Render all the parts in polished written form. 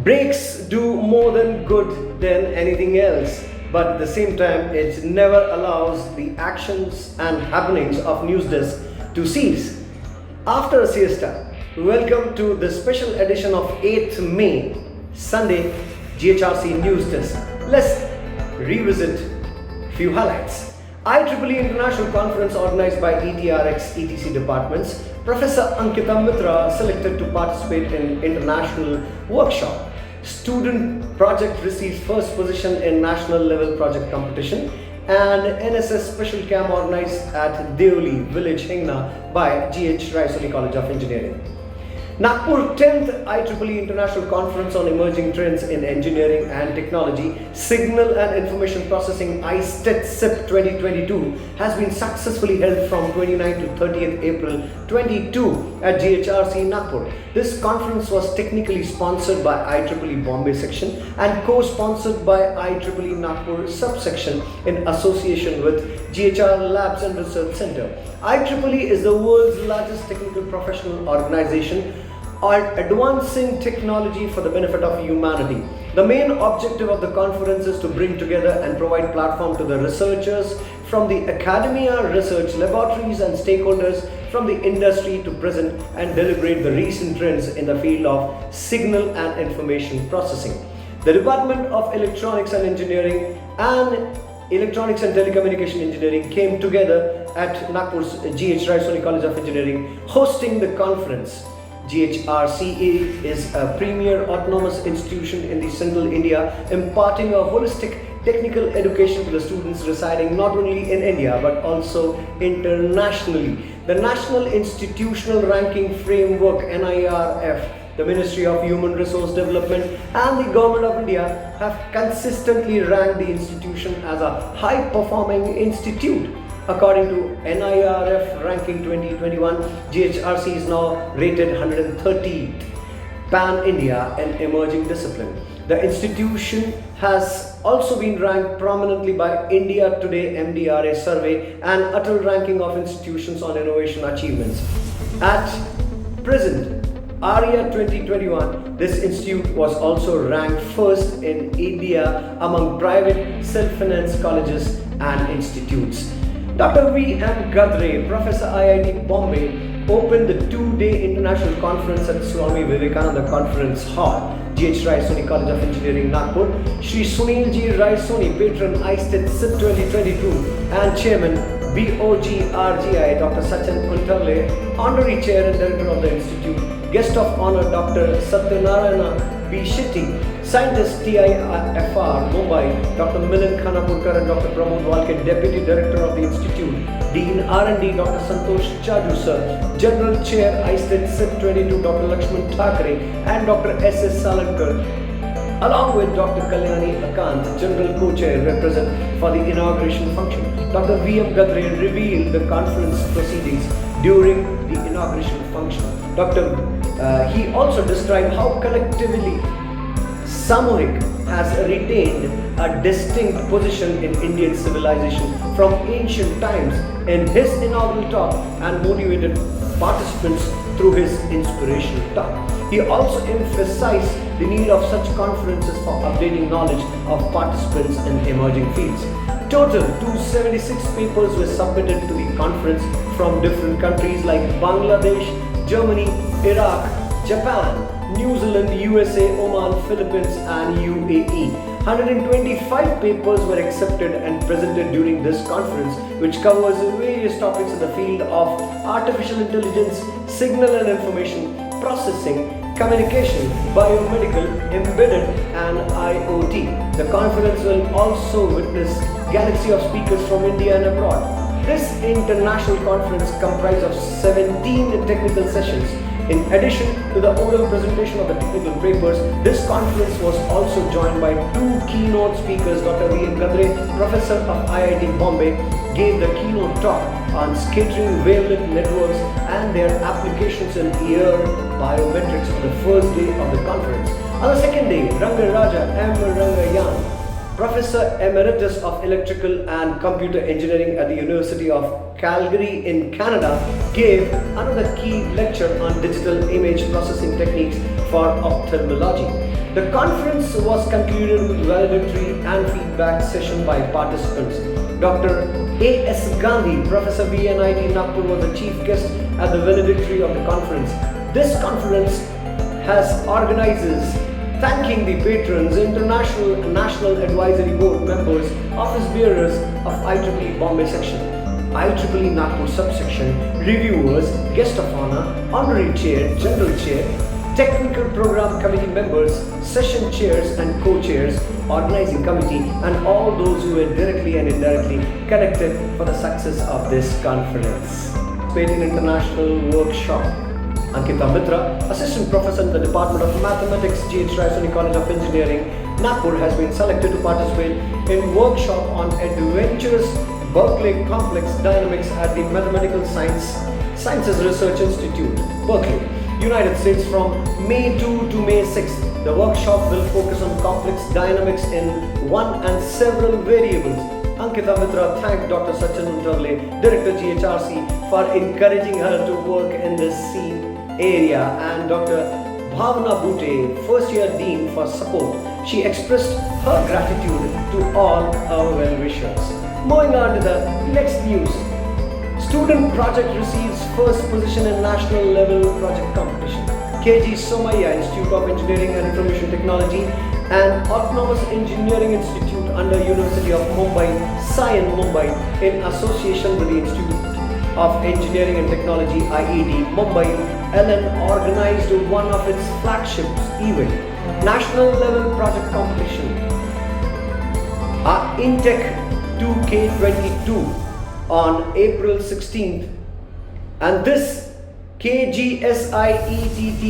Breaks do more than good than anything else, but at the same time, it never allows the actions and happenings of NewsDesk to cease. After a siesta, welcome to the special edition of 8th May, Sunday, GHRCE NewsDesk. Let's revisit few highlights. IEEE International Conference organized by ETRX ETC departments. Professor Ankita Mitra selected to participate in international workshop. Student project receives first position in national level project competition. And NSS special camp organized at Deoli village Hingna by GHRCE College of Engineering. Nagpur 10th IEEE International Conference on Emerging Trends in Engineering and Technology, Signal and Information Processing ISTET-SIP 2022 has been successfully held from 29th to 30th April 22 at GHRCE Nagpur. This conference was technically sponsored by IEEE Bombay section and co-sponsored by IEEE Nagpur subsection in association with GHR Labs and Research Center. IEEE is the world's largest technical professional organization on advancing technology for the benefit of humanity. The main objective of the conference is to bring together and provide platform to the researchers from the academia, research laboratories and stakeholders from the industry to present and deliberate the recent trends in the field of signal and information processing. The Department of Electronics and Engineering and Electronics and Telecommunication Engineering came together at Nagpur's GHRCE College of Engineering hosting the conference. GHRCE is a premier autonomous institution in the central India, imparting a holistic technical education to the students residing not only in India but also internationally. The National Institutional Ranking Framework (NIRF), the Ministry of Human Resource Development and the Government of India have consistently ranked the institution as a high-performing institute. According to NIRF Ranking 2021, GHRCE is now rated 130th Pan-India in emerging discipline. The institution has also been ranked prominently by India Today MDRA survey and Atal ranking of institutions on innovation achievements. At present, ARIA 2021, this institute was also ranked first in India among private self-financed colleges and institutes. Dr. V.M. Gadre, Professor IIT Bombay, opened the two-day international conference at Swami Vivekananda Conference Hall, GHRCE College of Engineering, Nagpur. Shri Sunil G. Raisoni, patron ISTET-SIP 2022 and chairman BOGRGI, Dr. Sachin Untarle, honorary chair and director of the institute. Guest of honor Dr. Satyanarayana B. Shetty, scientist TIFR Mumbai, Dr. Milan Khanapurkar and Dr. Pramod Walke, deputy director of the institute. Dean R&D Dr. Santosh Chaju sir, general chair ISTET-SIP 22 Dr. Lakshman Thakre and Dr. S.S. Salankar, along with Dr. Kalyani Akant, general co-chair, represent for the inauguration function. Dr. V.M. Gadre revealed the conference proceedings during the inauguration function. He also described how collectively Samohik has retained a distinct position in Indian civilization from ancient times in his inaugural talk and motivated participants through his inspirational talk. He also emphasized the need of such conferences for updating knowledge of participants in emerging fields. Total 276 papers were submitted to the conference from different countries like Bangladesh, Germany, Iraq, Japan, New Zealand, USA, Oman, Philippines and UAE. 125 papers were accepted and presented during this conference, which covers various topics in the field of artificial intelligence, signal and information processing, communication, biomedical, embedded and IoT. The conference will also witness galaxy of speakers from India and abroad. This international conference comprised of 17 technical sessions. In addition to the oral presentation of the technical papers, this conference was also joined by two keynote speakers. Dr. V.M. Gadre, Professor of IIT Bombay, gave the keynote talk on scattering wavelength networks and their applications in ear biometrics on the first day of the conference. On the second day, Ranga Raja M. Rangayan, Professor Emeritus of Electrical and Computer Engineering at the University of Calgary in Canada, gave another key lecture on digital image processing techniques for ophthalmology. The conference was concluded with valedictory and feedback session by participants. Dr. A.S. Gandhi, Professor VNIT Nagpur, was the chief guest at the valedictory of the conference. This conference has organizers thanking the patrons, international and national advisory board members, office bearers of IEEE Bombay section, IEEE Nagpur subsection, reviewers, guest of honor, honorary chair, general chair, technical program committee members, session chairs and co-chairs, organizing committee, and all those who were directly and indirectly connected for the success of this conference. Patent International Workshop. Ankita Mitra, Assistant Professor in the Department of Mathematics, GHRCE College of Engineering, Nagpur, has been selected to participate in workshop on adventurous Berkeley complex dynamics at the Mathematical Sciences Research Institute, Berkeley, United States from May 2 to May 6. The workshop will focus on complex dynamics in one and several variables. Ankita Mitra thanked Dr. Sachin Untavle, Director GHRC, for encouraging her to work in this area, and Dr. Bhavna Bhute, first-year Dean, for support. She expressed her gratitude to all her well-wishers. Moving on to the next news. Student project receives first position in national level project competition. KG Somaiya Institute of Engineering and Information Technology and Autonomous Engineering Institute under University of Mumbai, Sion Mumbai, in association with the Institute of Engineering and Technology IED Mumbai, LN, organized one of its flagship event, national level project competition, Intech 2K22, on April 16th, and this KGSIETT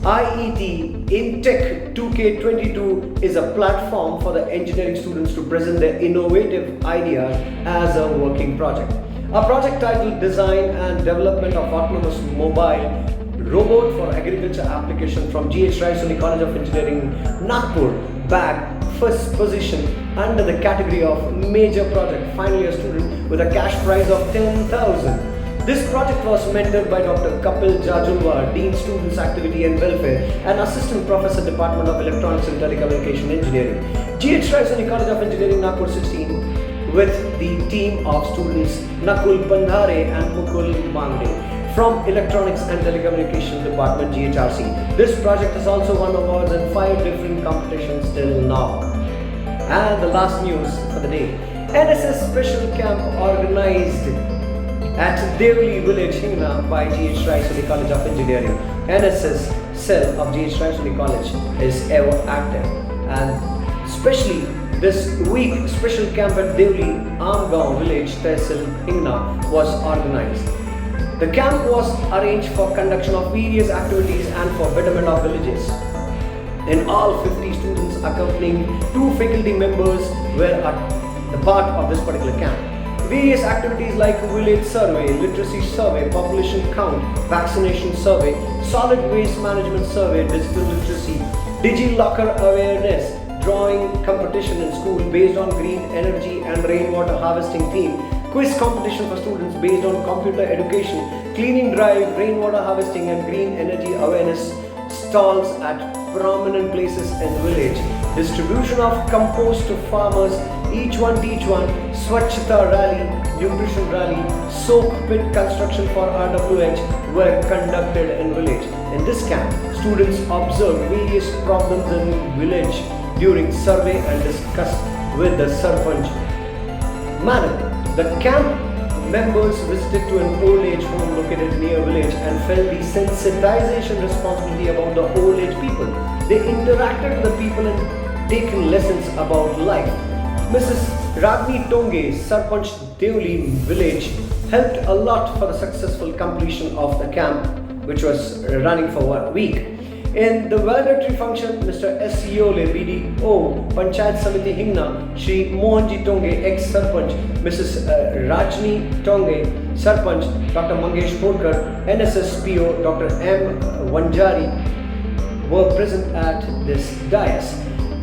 IET Intech 2K22 is a platform for the engineering students to present their innovative ideas as a working project. A project titled Design and Development of Autonomous Mobile Robot for Agriculture Application from GHRCE College of Engineering, Nagpur, bagged first position under the category of Major Project, final year student, with a cash prize of 10,000. This project was mentored by Dr. Kapil Jajulwar, Dean Students Activity and Welfare, and Assistant Professor, Department of Electronics and Telecommunication Engineering, GHRCE College of Engineering, Nagpur 16, with the team of students Nakul Bandhare and Mukul Mangde from Electronics and Telecommunication Department, GHRC. This project has also won awards in 5 different competitions till now. And the last news for the day. NSS Special Camp organized at Devli Village, Hingna, by GHRCE College of Engineering. NSS cell of GHRCE College is ever active, and especially this week, special camp at Devli Amgaon Village, Tehsil, Hingna, was organized. The camp was arranged for conduction of various activities and for betterment of villages. In all, 50 students accompanying 2 faculty members were the part of this particular camp. Various activities like village survey, literacy survey, population count, vaccination survey, solid waste management survey, digital literacy, Digi-Locker awareness, drawing competition in school based on green energy and rainwater harvesting theme, quiz competition for students based on computer education, cleaning drive, rainwater harvesting and green energy awareness stalls at prominent places in the village, distribution of compost to farmers, each one teach one, Swachhata rally, nutrition rally, soak pit construction for RWH were conducted in village. In this camp, students observed various problems in village during survey and discussed with the Sarpanch. Madam, the camp members visited to an old age home located near village and felt the sensitization responsibility about the old age people. They interacted with the people and taken lessons about life. Mrs. Ragni Tonge, Sarpanch Devli village, helped a lot for the successful completion of the camp, which was running for 1 week. In the valedictory function, Mr. S. Yole, BDO, Panchayat Samiti Hingna, Shri Mohanji Tonge, ex-Sarpanch, Mrs. Rajni Tonge, Sarpanch, Dr. Mangesh Porkar, NSS PO, Dr. M. Wanjari were present at this dais.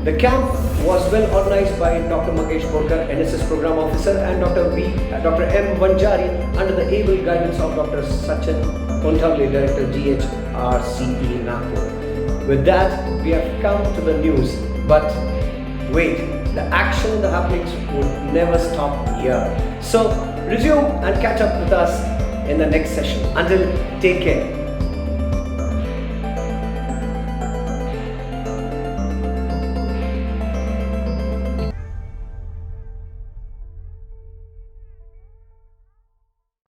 The camp was well organized by Dr. Makesh Borkar, NSS Program Officer, and Dr. M. Vanjari under the able guidance of Dr. Sachin Kontavle, Director GHRCE Nagpur. With that, we have come to the news. But wait, the action, the happenings would never stop here. So resume and catch up with us in the next session. Until, take care.